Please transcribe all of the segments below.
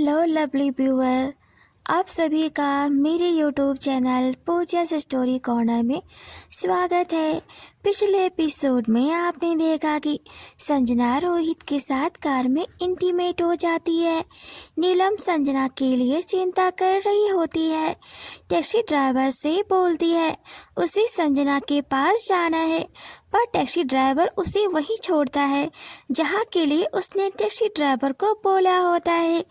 Hello lovely viewer, आप सभी का मेरे यूट्यूब चैनल पूजा's स्टोरी कॉर्नर में स्वागत है। पिछले एपिसोड में आपने देखा कि संजना रोहित के साथ कार में इंटीमेट हो जाती है। नीलम संजना के लिए चिंता कर रही होती है। टैक्सी ड्राइवर से बोलती है उसे संजना के पास जाना है, पर टैक्सी ड्राइवर उसे वहीं छोड़ता है जहाँ के लिए उसने टैक्सी ड्राइवर को बोला होता है।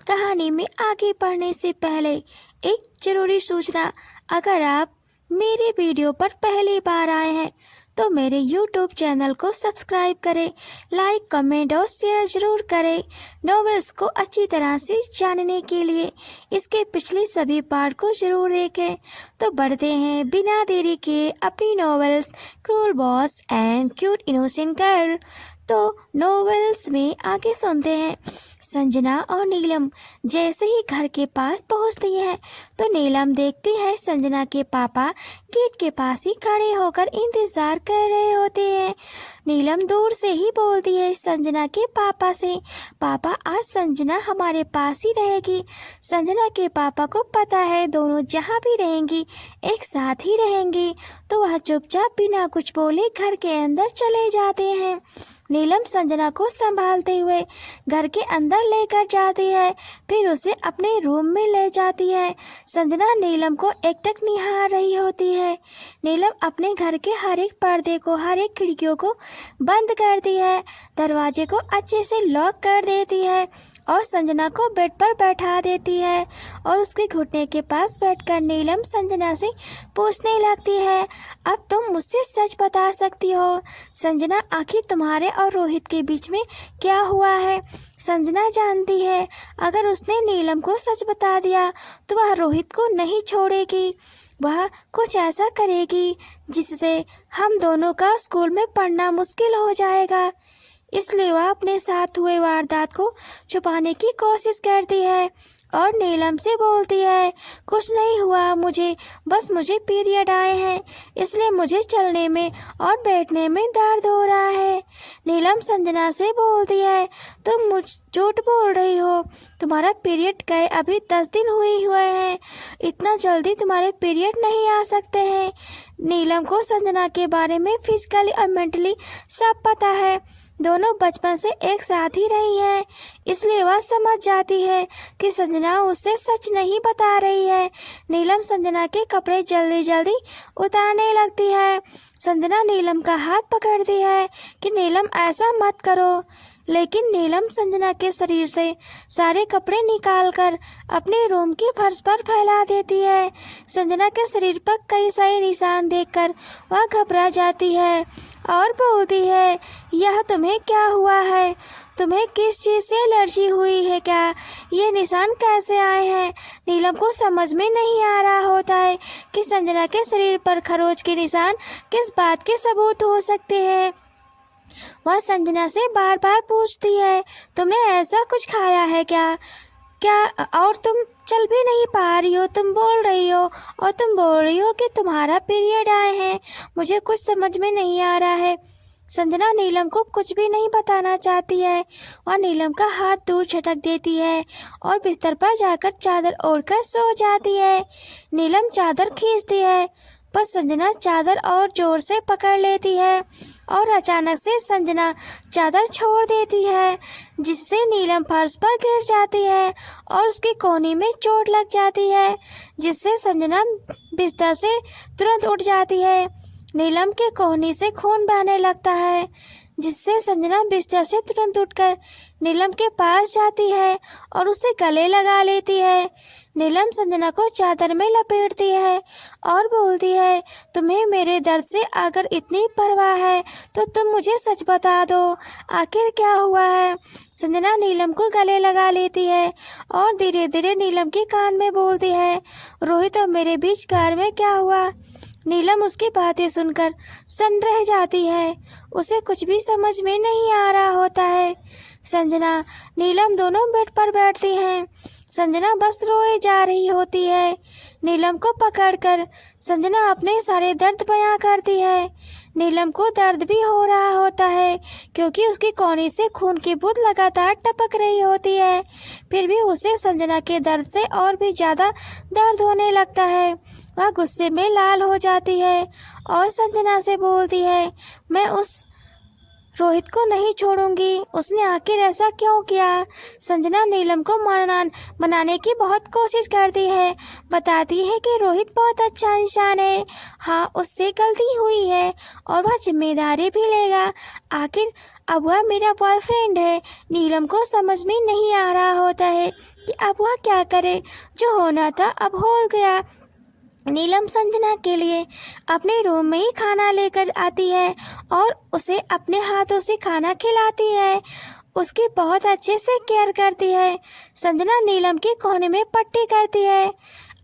कहानी में आगे बढ़ने से पहले एक जरूरी सूचना, अगर आप मेरे वीडियो पर पहली बार आए हैं तो मेरे YouTube चैनल को सब्सक्राइब करें, लाइक कमेंट और शेयर जरूर करें। नॉवेल्स को अच्छी तरह से जानने के लिए इसके पिछले सभी पार्ट को जरूर देखें। तो बढ़ते हैं बिना देरी के अपनी novels cruel boss and cute innocent girl. तो नॉवेल्स में आगे सुनते हैं। संजना और नीलम जैसे ही घर के पास पहुंचती है तो नीलम देखती है संजना के पापा गेट के पास ही खड़े होकर इंतजार कर रहे होते हैं। नीलम दूर से ही बोलती है संजना के पापा से, पापा आज संजना हमारे पास ही रहेगी। संजना के पापा को पता है दोनों जहाँ भी रहेंगी एक साथ ही रहेंगी, तो वह चुपचाप बिना कुछ बोले घर के अंदर चले जाते हैं। नीलम संजना को संभालते हुए घर के अंदर लेकर जाती है, फिर उसे अपने रूम में ले जाती है। संजना नीलम को एकटक निहार रही होती है। नीलम अपने घर के हर एक पर्दे को, हर एक खिड़कियों को बंद करती है, दरवाजे को अच्छे से लॉक कर देती है और संजना को बेड पर बैठा देती है और उसके घुटने के पास बैठकर नीलम संजना से पूछने लगती है, अब तुम मुझसे सच बता सकती हो संजना, आखिर तुम्हारे और रोहित के बीच में क्या हुआ है। संजना जानती है अगर उसने नीलम को सच बता दिया तो वह रोहित को नहीं छोड़ेगी, वह कुछ ऐसा करेगी जिससे हम दोनों का स्कूल में पढ़ना मुश्किल हो जाएगा। इसलिए वह अपने साथ हुए वारदात को छुपाने की कोशिश करती है और नीलम से बोलती है कुछ नहीं हुआ, मुझे पीरियड आए हैं, इसलिए मुझे चलने में और बैठने में दर्द हो रहा है। नीलम संजना से बोलती है तुम मुझ झूठ बोल रही हो, तुम्हारा पीरियड गए अभी 10 दिन हुए हैं, इतना जल्दी तुम्हारे पीरियड नहीं आ सकते हैं। नीलम को संजना के बारे में फिजिकली और मेंटली सब पता है, दोनों बचपन से एक साथ ही रही है, इसलिए वह समझ जाती है कि संजना उससे सच नहीं बता रही है। नीलम संजना के कपड़े जल्दी जल्दी उतारने लगती है। संजना नीलम का हाथ पकड़ती है कि नीलम ऐसा मत करो, लेकिन नीलम संजना के शरीर से सारे कपड़े निकालकर अपने रूम के फर्श पर फैला देती है। संजना के शरीर पर कई सारे निशान देखकर वह घबरा जाती है और बोलती है यह तुम्हें क्या हुआ है, तुम्हें किस चीज़ से एलर्जी हुई है क्या, ये निशान कैसे आए हैं। नीलम को समझ में नहीं आ रहा होता है कि संजना के शरीर पर खरोच के निशान किस बात के सबूत हो सकते हैं। वह संजना से बार बार पूछती है तुमने ऐसा कुछ खाया है क्या, और तुम चल भी नहीं पा रही हो, तुम बोल रही हो और तुम बोल रही हो कि तुम्हारा पीरियड आए हैं, मुझे कुछ समझ में नहीं आ रहा है। संजना नीलम को कुछ भी नहीं बताना चाहती है। वह नीलम का हाथ दूर झटक देती है और बिस्तर पर जाकर चादर ओढ़कर सो जाती है। नीलम चादर खींचती है पर संजना चादर और जोर से पकड़ लेती है और अचानक से संजना चादर छोड़ देती है, जिससे नीलम फर्श पर गिर जाती है और उसके कोहनी में चोट लग जाती है, जिससे संजना बिस्तर से तुरंत उठ जाती है। नीलम के कोहनी से खून बहने लगता है, जिससे संजना बिस्तर से तुरंत उठकर नीलम के पास जाती है और उसे गले लगा लेती है। नीलम संजना को चादर में लपेटती है और बोलती है तुम्हें मेरे दर्द से अगर इतनी परवाह है तो तुम मुझे सच बता दो, आखिर क्या हुआ है। संजना नीलम को गले लगा लेती है और धीरे धीरे नीलम के कान में बोलती है रोहित और मेरे बीच कार में क्या हुआ। नीलम उसकी बातें सुनकर सन्न रह जाती है, उसे कुछ भी समझ में नहीं आ रहा होता है। संजना, नीलम दोनों बेड पर बैठती हैं। संजना बस रोए जा रही होती है। नीलम को पकड़कर संजना अपने सारे दर्द बयां करती है। नीलम को दर्द भी हो रहा होता है क्योंकि उसकी कोहनी से खून की बूंद लगातार टपक रही होती है। फिर भी उसे संजना के दर्द से और भी ज़्यादा दर्द होने लगता है। वह गुस्से में लाल हो जाती है और संजना से बोलती है, मैं उस रोहित को नहीं छोड़ूंगी। उसने आखिर ऐसा क्यों किया? संजना नीलम को मनाने की बहुत कोशिश करती है। बताती है कि रोहित बहुत अच्छा इंसान है। हाँ, उससे गलती हुई है और वह जिम्मेदारी भी लेगा। आखिर अब वह मेरा बॉयफ्रेंड है। नीलम को समझ में नहीं आ रहा होता है कि अब वह क्या करे। जो होना था अब हो गया। नीलम संजना के लिए अपने रूम में ही खाना लेकर आती है और उसे अपने हाथों से खाना खिलाती है। उसकी बहुत अच्छे से केयर करती है। संजना नीलम के कोने में पट्टी करती है।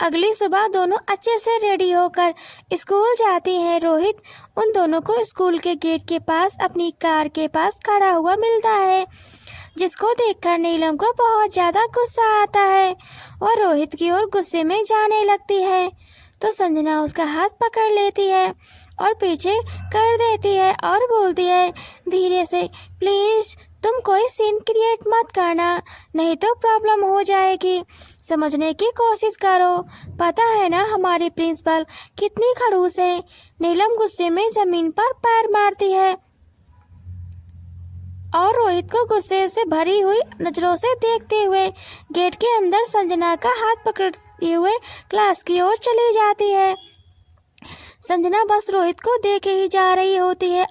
अगली सुबह दोनों अच्छे से रेडी होकर स्कूल जाती हैं। रोहित उन दोनों को स्कूल के गेट के पास अपनी कार के पास खड़ा हुआ मिलता है, जिसको देखकर नीलम को बहुत ज़्यादा गुस्सा आता है और रोहित की ओर गुस्से में जाने लगती है। तो संजना उसका हाथ पकड़ लेती है और पीछे कर देती है और बोलती है धीरे से, प्लीज़ तुम कोई सीन क्रिएट मत करना, नहीं तो प्रॉब्लम हो जाएगी। समझने की कोशिश करो। पता है ना हमारी प्रिंसिपल कितनी खड़ूस है। नीलम गुस्से में ज़मीन पर पैर मारती है और रोहित को गुस्से से भरी हुई नजरों से देखते हुए गेट के अंदर संजना का हाथ पकड़ते हुए क्लास की ओर चली जाती है। संजना बस रोहित को देखे ही जा रही होती है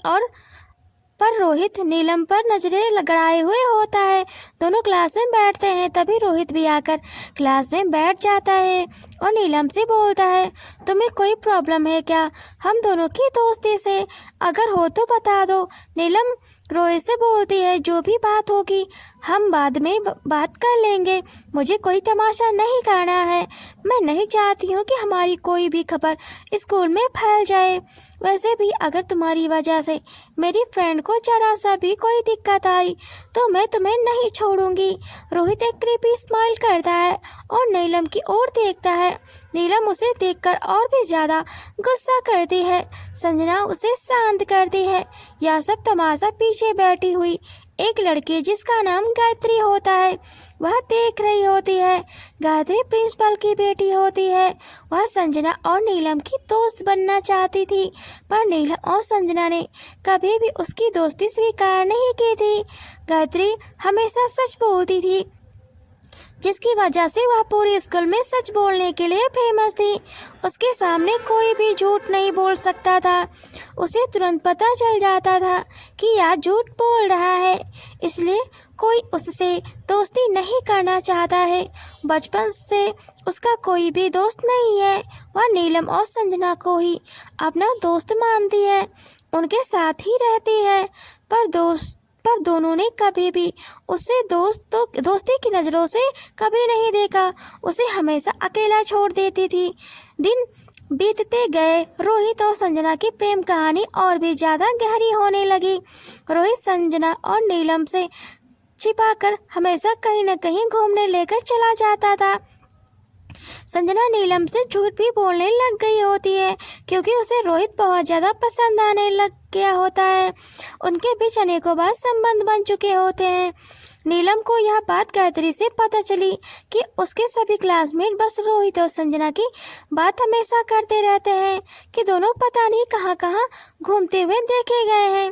पर रोहित नीलम पर नजरें लगाए हुए होता है। दोनों क्लास में बैठते हैं। तभी रोहित भी आकर क्लास में बैठ जाता है और नीलम से बोलता है, तुम्हें कोई प्रॉब्लम है क्या? हम दोनों की दोस्ती से अगर हो तो बता दो। नीलम रोहित से बोलती है, जो भी बात होगी हम बाद में बात कर लेंगे। मुझे कोई तमाशा नहीं करना है। मैं नहीं चाहती हूँ कि हमारी कोई भी खबर स्कूल में फैल जाए। वैसे भी अगर तुम्हारी वजह से मेरी फ्रेंड को जरा सा भी कोई दिक्कत आई तो मैं तुम्हें नहीं छोड़ूंगी। रोहित एक क्रीपी स्माइल करता है और नीलम की ओर देखता है। नीलम उसे देखकर और भी ज़्यादा गुस्सा करती है। संजना उसे शांत करती है। यह सब तमाशा पीछे बैठी हुई एक लड़की जिसका नाम गायत्री होता है वह देख रही होती है। गायत्री प्रिंसिपल की बेटी होती है। वह संजना और नीलम की दोस्त बनना चाहती थी, पर नीलम और संजना ने कभी भी उसकी दोस्ती स्वीकार नहीं की थी। गायत्री हमेशा सच बोलती थी, जिसकी वजह से वह पूरे स्कूल में सच बोलने के लिए फेमस थी। उसके सामने कोई भी झूठ नहीं बोल सकता था। उसे तुरंत पता चल जाता था कि यह झूठ बोल रहा है, इसलिए कोई उससे दोस्ती नहीं करना चाहता है। बचपन से उसका कोई भी दोस्त नहीं है। वह नीलम और संजना को ही अपना दोस्त मानती है, उनके साथ ही रहती है। पर दोनों ने कभी भी उसे दोस्ती की नज़रों से कभी नहीं देखा। उसे हमेशा अकेला छोड़ देती थी। दिन बीतते गए। रोहित और संजना की प्रेम कहानी और भी ज़्यादा गहरी होने लगी। रोहित संजना और नीलम से छिपाकर हमेशा कहीं न कहीं घूमने लेकर चला जाता था। संजना नीलम से झूठ भी बोलने लग गई होती है क्योंकि उसे रोहित बहुत ज़्यादा पसंद आने लग गया होता है। उनके बीच अनेकों बार संबंध बन चुके होते हैं। नीलम को यह बात गायत्री से पता चली कि उसके सभी क्लासमेट बस रोहित और संजना की बात हमेशा करते रहते हैं कि दोनों पता नहीं कहाँ कहाँ घूमते हुए देखे गए हैं।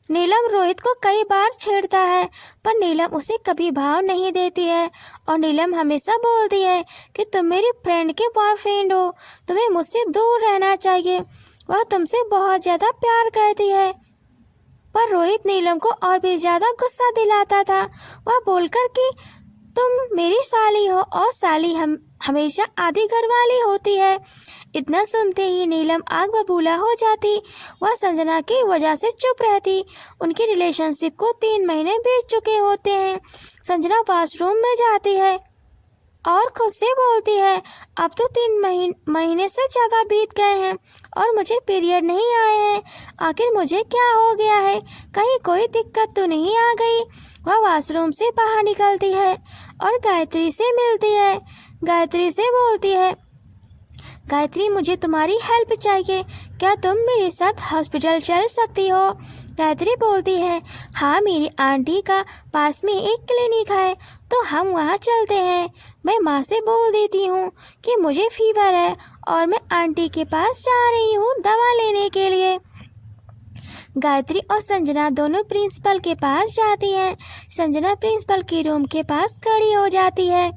नीलम रोहित को कई बार छेड़ता है, पर नीलम उसे कभी भाव नहीं देती है और नीलम हमेशा बोलती है कि तुम मेरी फ्रेंड के बॉयफ्रेंड हो, तुम्हें मुझसे दूर रहना चाहिए। वह तुमसे बहुत ज़्यादा प्यार करती है। पर रोहित नीलम को और भी ज़्यादा गुस्सा दिलाता था। वह बोलकर कि तुम मेरी साली हो और साली हमेशा आधी घरवाली होती है। इतना सुनते ही नीलम आग बबूला हो जाती। वह संजना की वजह से चुप रहती। उनकी रिलेशनशिप को 3 महीने बीत चुके होते हैं। संजना वॉशरूम में जाती है और खुद से बोलती है, अब तो 3 महीने से ज़्यादा बीत गए हैं और मुझे पीरियड नहीं आए हैं। आखिर मुझे क्या हो गया है? कहीं कोई दिक्कत तो नहीं आ गई? वह वॉशरूम से बाहर निकलती है और गायत्री से मिलती है। गायत्री से बोलती है, गायत्री मुझे तुम्हारी हेल्प चाहिए, क्या तुम मेरे साथ हॉस्पिटल चल सकती हो? गायत्री बोलती है, हाँ मेरी आंटी का पास में एक क्लिनिक है तो हम वहाँ चलते हैं। मैं माँ से बोल देती हूँ कि मुझे फीवर है और मैं आंटी के पास जा रही हूँ दवा लेने के लिए। गायत्री और संजना दोनों प्रिंसिपल के पास जाती हैं। संजना प्रिंसिपल के रूम के पास खड़ी हो जाती है।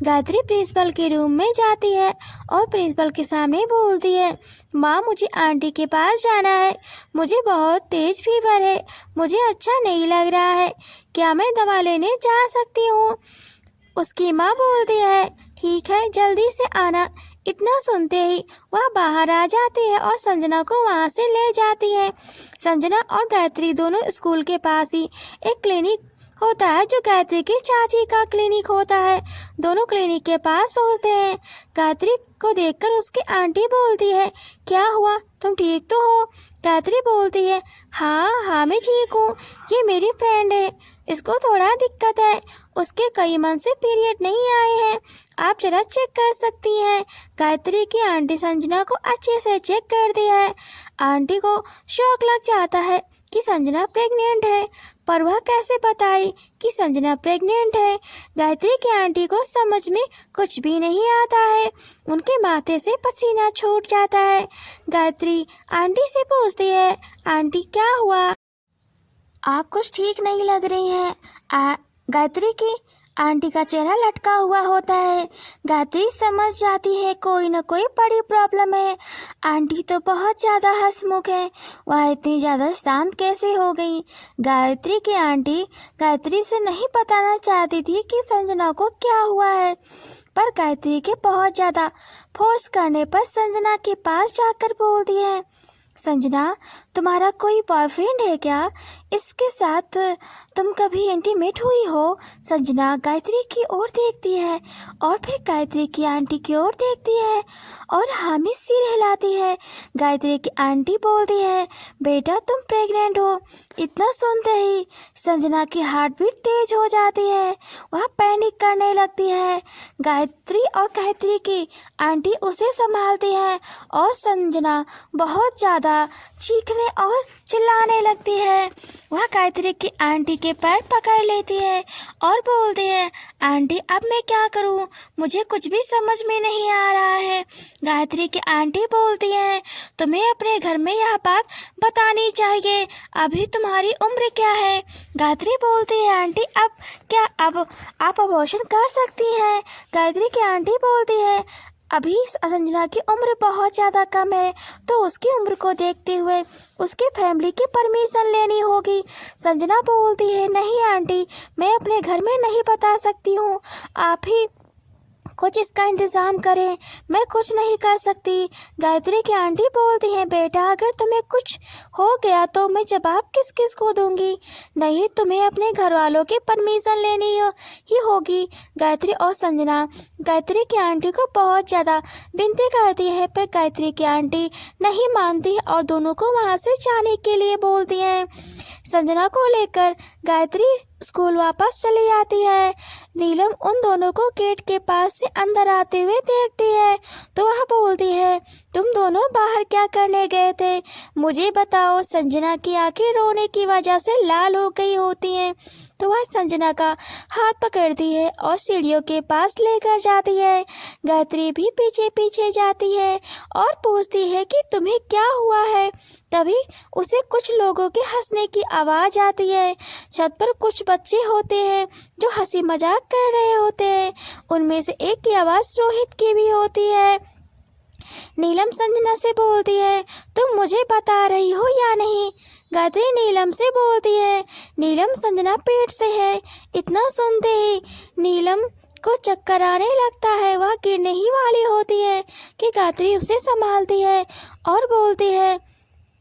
गायत्री प्रिंसिपल के रूम में जाती है और प्रिंसिपल के सामने बोलती है, माँ मुझे आंटी के पास जाना है, मुझे बहुत तेज फीवर है, मुझे अच्छा नहीं लग रहा है, क्या मैं दवा लेने जा सकती हूँ? उसकी माँ बोलती है, ठीक है जल्दी से आना। इतना सुनते ही वह बाहर आ जाती है और संजना को वहाँ से ले जाती है। संजना और गायत्री दोनों स्कूल के पास ही एक क्लिनिक होता है जो गायत्री की चाची का क्लिनिक होता है। दोनों क्लिनिक के पास पहुँचते हैं। गायत्री को देखकर उसकी आंटी बोलती है, क्या हुआ, तुम ठीक तो हो? गायत्री बोलती है, हाँ हाँ मैं ठीक हूँ, ये मेरी फ्रेंड है, इसको थोड़ा दिक्कत है, उसके कई मंथ से पीरियड नहीं आए हैं, आप जरा चेक कर सकती हैं। गायत्री की आंटी संजना को अच्छे से चेक करती है। आंटी को शौक लग जाता है कि संजना प्रेग्नेंट है, पर वह कैसे बताई कि संजना प्रेग्नेंट है? गायत्री की आंटी को समझ में कुछ भी नहीं आता है, उनके माथे से पसीना छूट जाता है। गायत्री आंटी से पूछती है, आंटी क्या हुआ, आप कुछ ठीक नहीं लग रही हैं। गायत्री की आंटी का चेहरा लटका हुआ होता है। गायत्री समझ जाती है कोई न कोई बड़ी प्रॉब्लम है। आंटी तो बहुत ज़्यादा हंसमुख है, वह इतनी ज़्यादा शांत कैसे हो गई? गायत्री की आंटी गायत्री से नहीं बताना चाहती थी कि संजना को क्या हुआ है, पर गायत्री के बहुत ज़्यादा फोर्स करने पर संजना के पास जाकर बोलती है, संजना तुम्हारा कोई बॉयफ्रेंड है क्या? इसके साथ तुम कभी इंटीमेट हुई हो? संजना गायत्री की ओर देखती है और फिर गायत्री की आंटी की ओर देखती है और हामी सिर हिलाती है। गायत्री की आंटी बोलती है, बेटा तुम प्रेग्नेंट हो। इतना सुनते ही संजना की हार्ट बीट तेज हो जाती है, वह पैनिक करने लगती है। गायत्री और गायत्री की आंटी उसे संभालती है और संजना बहुत ज़्यादा चीखने और चिल्लाने लगती है। वह गायत्री की आंटी के पैर पकड़ लेती है और बोलती है, आंटी अब मैं क्या करूं, मुझे कुछ भी समझ में नहीं आ रहा है। गायत्री की आंटी बोलती है, तुम्हें अपने घर में यह बात बतानी चाहिए, अभी तुम्हारी उम्र क्या है? गायत्री बोलती है, आंटी अब क्या अब आप अबॉर्शन कर सकती हैं? गायत्री की आंटी बोलती है, अभी संजना की उम्र बहुत ज़्यादा कम है तो उसकी उम्र को देखते हुए उसकी फैमिली की परमिशन लेनी होगी। संजना बोलती है, नहीं आंटी मैं अपने घर में नहीं बता सकती हूँ, आप ही कुछ इसका इंतज़ाम करें, मैं कुछ नहीं कर सकती। गायत्री की आंटी बोलती है, बेटा अगर तुम्हें कुछ हो गया तो मैं जवाब किस किस को दूंगी? नहीं तुम्हें अपने घर वालों की परमिशन लेनी ही होगी। गायत्री और संजना गायत्री की आंटी को बहुत ज़्यादा विनती करती है, पर गायत्री की आंटी नहीं मानती और दोनों को वहाँ से जाने के लिए बोलती हैं। संजना को लेकर गायत्री स्कूल वापस चली आती है। नीलम उन दोनों को गेट के पास से अंदर आते हुए देखती है तो वह बोलती है, तुम दोनों बाहर क्या करने गए थे, मुझे बताओ। संजना की आंखें रोने की वजह से लाल हो गई होती हैं तो वह संजना का हाथ पकड़ती है और सीढ़ियों के पास लेकर जाती है। गायत्री भी पीछे पीछे जाती है और पूछती है कि तुम्हें क्या हुआ है। तभी उसे कुछ लोगों के हंसने की आवाज़ आती है। छत पर कुछ बच्चे होते हैं जो हंसी मजाक कर रहे होते हैं, उनमें से एक की आवाज़ रोहित की भी होती है। नीलम संजना से बोलती है, तुम मुझे बता रही हो या नहीं? गायत्री नीलम से बोलती है, नीलम संजना पेट से है। इतना सुनते ही नीलम को चक्कर आने लगता है, वह गिरने ही वाली होती है कि गायत्री उसे संभालती है और बोलती है,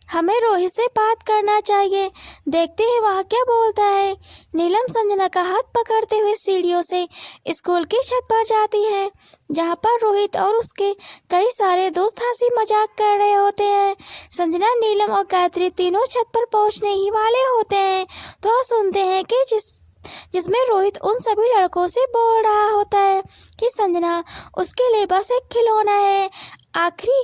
हमें रोहित से बात करना चाहिए। देखते हैं वह क्या बोलता है। नीलम संजना का हाथ पकड़ते हुए सीढ़ियों से स्कूल की छत पर जाती है, जहाँ पर रोहित और उसके कई सारे दोस्त हंसी मजाक कर रहे होते हैं। संजना, नीलम और गायत्री तीनों छत पर पहुँचने ही वाले होते हैं तो वह सुनते हैं कि जिसमें रोहित उन सभी लड़कों से बोल रहा होता है कि संजना उसके लिए बस एक खिलौना है, आखिरी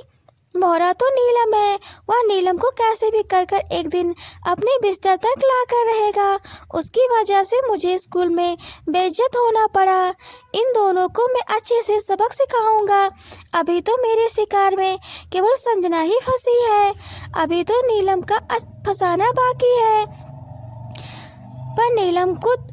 मोहरा तो नीलम है। वह नीलम को कैसे भी कर एक दिन अपने बिस्तर तक लाकर रहेगा। उसकी वजह से मुझे स्कूल में बेइज्जत होना पड़ा। इन दोनों को मैं अच्छे से सबक सिखाऊंगा। अभी तो मेरे शिकार में केवल संजना ही फंसी है। अभी तो नीलम का फंसाना बाकी है। पर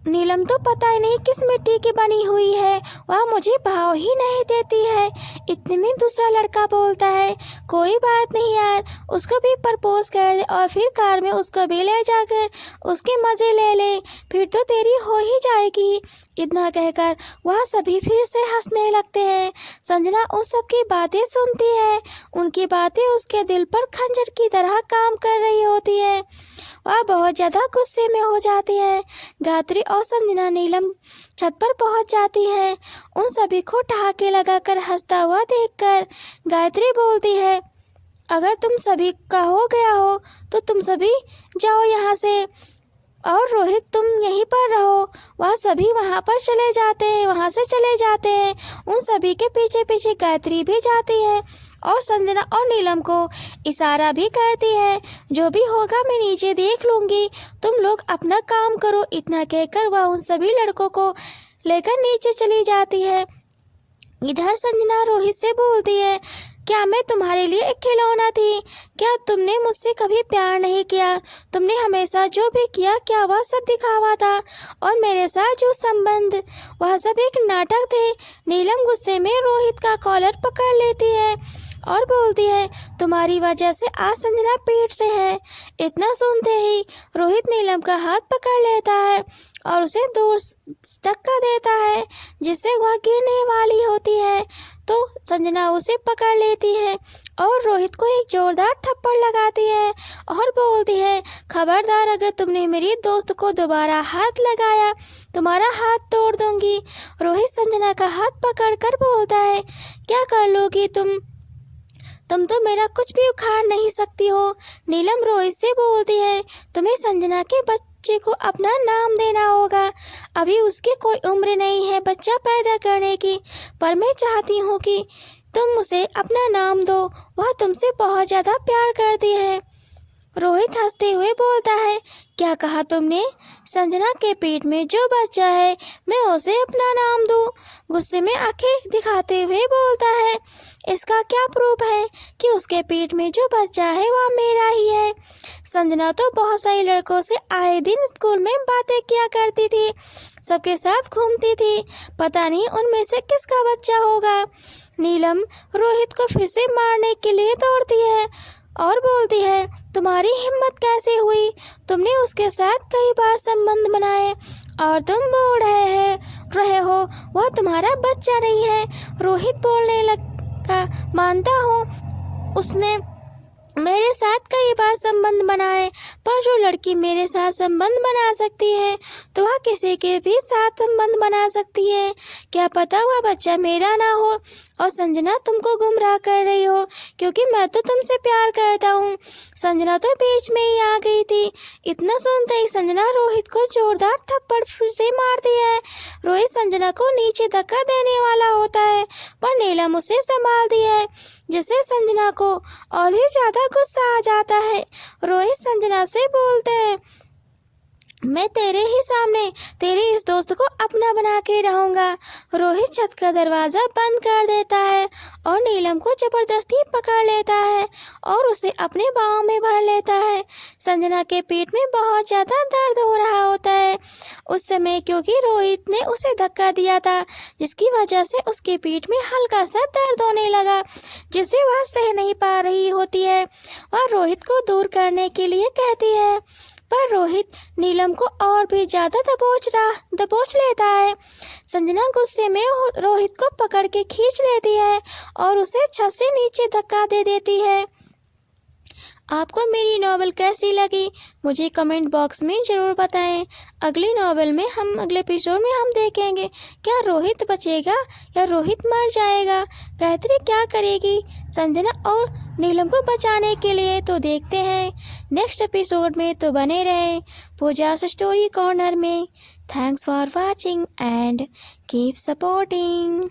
नीलम तो पता ही नहीं किस मिट्टी की बनी हुई है। वह मुझे भाव ही नहीं देती है। इतने में दूसरा लड़का बोलता है, कोई बात नहीं यार, उसको भी प्रपोज कर दे और फिर कार में उसको भी ले जाकर उसके मजे ले ले, फिर तो तेरी हो ही जाएगी। इतना कहकर वह सभी फिर से हंसने लगते हैं। संजना उन सब की बातें सुनती है। उनकी बातें उसके दिल पर खंजर की तरह काम कर रही होती है। वह बहुत ज्यादा गुस्से में हो जाती है। गायत्री और संजना नीलम छत पर पहुंच जाती है। उन सभी को ठहाके लगाकर हंसता हुआ देखकर गायत्री बोलती है, अगर तुम सभी का हो गया हो तो तुम सभी जाओ यहाँ से, और रोहित तुम यहीं पर रहो। वह सभी वहाँ से चले जाते हैं। उन सभी के पीछे पीछे गायत्री भी जाती है और संजना और नीलम को इशारा भी करती है, जो भी होगा मैं नीचे देख लूंगी, तुम लोग अपना काम करो। इतना कहकर वह उन सभी लड़कों को लेकर नीचे चली जाती है। इधर संजना रोहित से बोलती है, क्या मैं तुम्हारे लिए एक खिलौना थी? क्या तुमने मुझसे कभी प्यार नहीं किया? तुमने हमेशा जो भी किया क्या वह सब दिखावा था? और मेरे साथ जो संबंध, वह सब एक नाटक थे। नीलम गुस्से में रोहित का कॉलर पकड़ लेती है और बोलती है, तुम्हारी वजह से आज संजना पेट से है। इतना सुनते ही रोहित नीलम का हाथ पकड़ लेता है और उसे दूर धक्का देता है, जिससे वह गिरने वाली होती है। तो संजना उसे पकड़ लेती है और रोहित को एक जोरदार थप्पड़ लगाती है और बोलती है, खबरदार, अगर तुमने मेरी दोस्त को दोबारा हाथ लगाया तुम्हारा हाथ तोड़ दूंगी। रोहित संजना का हाथ पकड़कर बोलता है, क्या कर लोगी तुम तो मेरा कुछ भी उखाड़ नहीं सकती हो। नीलम रोहित से बोलती है, तुम्हें संजना के बच्चे को अपना नाम देना होगा। अभी उसकी कोई उम्र नहीं है बच्चा पैदा करने की, पर मैं चाहती हूँ कि तुम उसे अपना नाम दो। वह तुमसे बहुत ज़्यादा प्यार करती है। रोहित हंसते हुए बोलता है, क्या कहा तुमने? संजना के पेट में जो बच्चा है मैं उसे अपना नाम दूं? गुस्से में आंखें दिखाते हुए बोलता है, इसका क्या प्रूफ है कि उसके पेट में जो बच्चा है वह मेरा ही है? संजना तो बहुत सारे लड़कों से आए दिन स्कूल में बातें किया करती थी, सबके साथ घूमती थी, पता नहीं उनमें से किसका बच्चा होगा। नीलम रोहित को फिर से मारने के लिए दौड़ती है और बोलती है, तुम्हारी हिम्मत कैसे हुई? तुमने उसके साथ कई बार संबंध बनाए और तुम बोल रहे हो वह तुम्हारा बच्चा नहीं है। रोहित बोलने लगा, मानता हूँ उसने मेरे साथ कई बार संबंध बनाए, पर जो लड़की मेरे साथ संबंध बना सकती है तो वह किसी के भी साथ संबंध बना सकती है। क्या पता वह बच्चा मेरा ना हो। और संजना तुमको गुमराह कर रही हो, क्योंकि मैं तो तुमसे प्यार करता हूँ। संजना तो बीच में ही आ गई थी। इतना सुनते ही संजना रोहित को जोरदार थप्पड़ फिर से मारती है। रोहित संजना को नीचे धक्का देने वाला होता है, पर नीलम उसे संभालती है, जिससे संजना को और भी ज्यादा गुस्सा आ जाता है। रोहित संजना से बोलते हैं, मैं तेरे ही सामने तेरे इस दोस्त को अपना बना के रहूंगा। रोहित छत का दरवाजा बंद कर देता है और नीलम को जबरदस्ती पकड़ लेता है और उसे अपने बाहों में भर लेता है। संजना के पेट में बहुत ज्यादा दर्द हो रहा होता है उस समय, क्योंकि रोहित ने उसे धक्का दिया था, जिसकी वजह से उसके पेट में हल्का सा दर्द होने लगा, जिसे वह सह नहीं पा रही होती है। वह रोहित को दूर करने के लिए कहती है, पर रोहित नीलम को और भी ज्यादा दबोच लेता है। संजना गुस्से में रोहित को पकड़ के खींच लेती है और उसे छत से नीचे धक्का दे देती है। आपको मेरी नॉवेल कैसी लगी मुझे कमेंट बॉक्स में ज़रूर बताएं। अगली नॉवेल में अगले एपिसोड में हम देखेंगे क्या रोहित बचेगा या रोहित मर जाएगा, गायत्री क्या करेगी संजना और नीलम को बचाने के लिए। तो देखते हैं नेक्स्ट एपिसोड में। तो बने रहें पूजा स्टोरी कॉर्नर में। Thanks for watching and keep supporting.